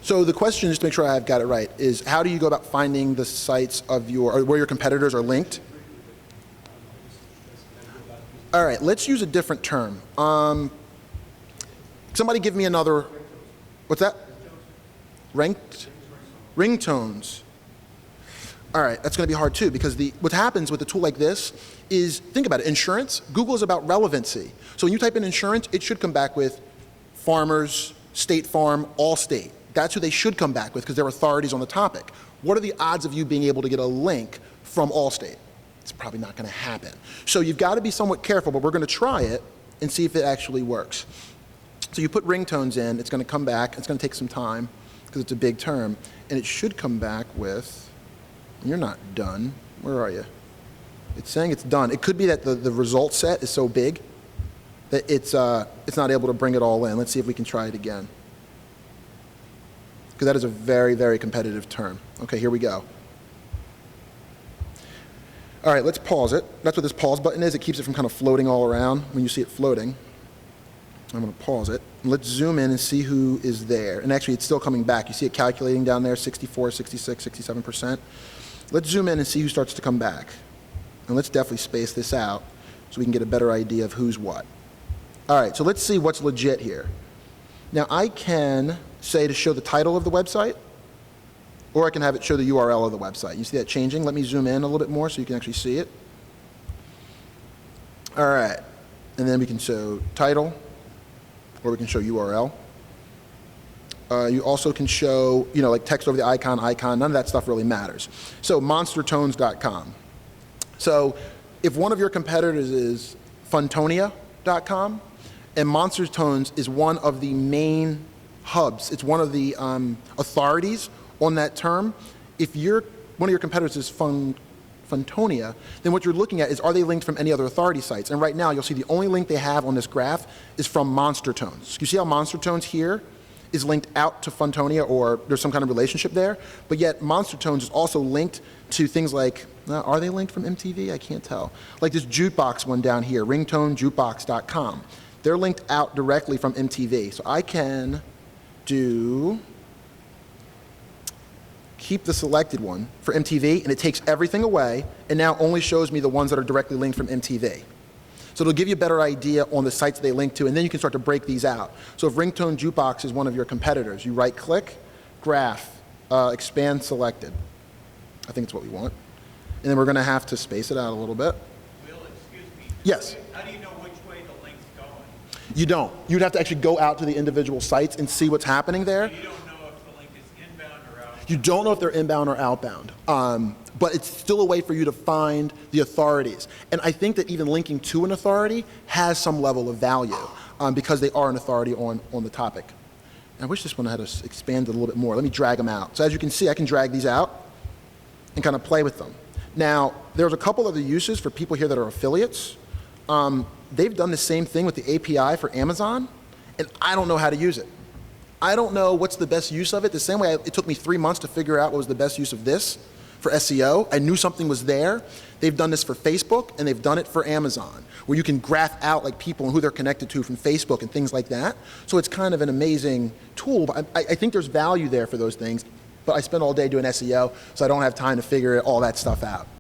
So the question, just to make sure I've got it right, is how do you go about finding the sites of or where your competitors are linked? All right, let's use a different term. Somebody give me another, what's that? Ranked? Ringtones. All right, that's going to be hard too, because what happens with a tool like this is, think about it, insurance. Google is about relevancy. So when you type in insurance, it should come back with Farmers, State Farm, Allstate. That's who they should come back with because they're authorities on the topic. What are the odds of you being able to get a link from Allstate? It's probably not going to happen. So you've got to be somewhat careful, but we're going to try it and see if it actually works. So you put ringtones in, it's going to come back. It's going to take some time because it's a big term. And it should come back with, you're not done. Where are you? It's saying it's done. It could be that the result set is so big that it's not able to bring it all in. Let's see if we can try it again. Because that is a very, very competitive term. Okay, here we go. All right, let's pause it. That's what this pause button is. It keeps it from kind of floating all around when you see it floating. I'm going to pause it. Let's zoom in and see who is there. And actually, it's still coming back. You see it calculating down there, 64, 66, 67%. Let's zoom in and see who starts to come back. And let's definitely space this out so we can get a better idea of who's what. All right, so let's see what's legit here. Now, I can say to show the title of the website, or I can have it show the URL of the website. You see that changing? Let me zoom in a little bit more so you can actually see it. All right, and then we can show title, or we can show URL. You also can show, like text over the icon. None of that stuff really matters. So monstertones.com. So if one of your competitors is funtonia.com, and Monstertones is one of the main hubs, it's one of the authorities on that term. If one of your competitors is Funtonia, then what you're looking at is, are they linked from any other authority sites? And right now, you'll see the only link they have on this graph is from Monstertones. You see how Monstertones here is linked out to Funtonia, or there's some kind of relationship there, but yet Monstertones is also linked to things like, are they linked from MTV? I can't tell. Like this jukebox one down here, ringtonejukebox.com. They're linked out directly from MTV. So I can keep the selected one for MTV, and it takes everything away, and now only shows me the ones that are directly linked from MTV. So it'll give you a better idea on the sites they link to, and then you can start to break these out. So if Ringtone Jukebox is one of your competitors, you right-click, graph, expand selected. I think it's what we want. And then we're going to have to space it out a little bit. Will, excuse me. Yes. How do you know which way the link's going? You don't. You'd have to actually go out to the individual sites and see what's happening there. You don't know if the link is inbound or outbound. You don't know if they're inbound or outbound. But it's still a way for you to find the authorities. And I think that even linking to an authority has some level of value because they are an authority on the topic. And I wish this one had expanded a little bit more. Let me drag them out. So as you can see, I can drag these out and kind of play with them. Now, there's a couple other uses for people here that are affiliates. They've done the same thing with the API for Amazon, and I don't know how to use it. I don't know what's the best use of it. The same way it took me 3 months to figure out what was the best use of this for SEO. I knew something was there. They've done this for Facebook, and they've done it for Amazon, where you can graph out like people and who they're connected to from Facebook and things like that. So it's kind of an amazing tool. But I think there's value there for those things. But I spend all day doing SEO, so I don't have time to figure all that stuff out.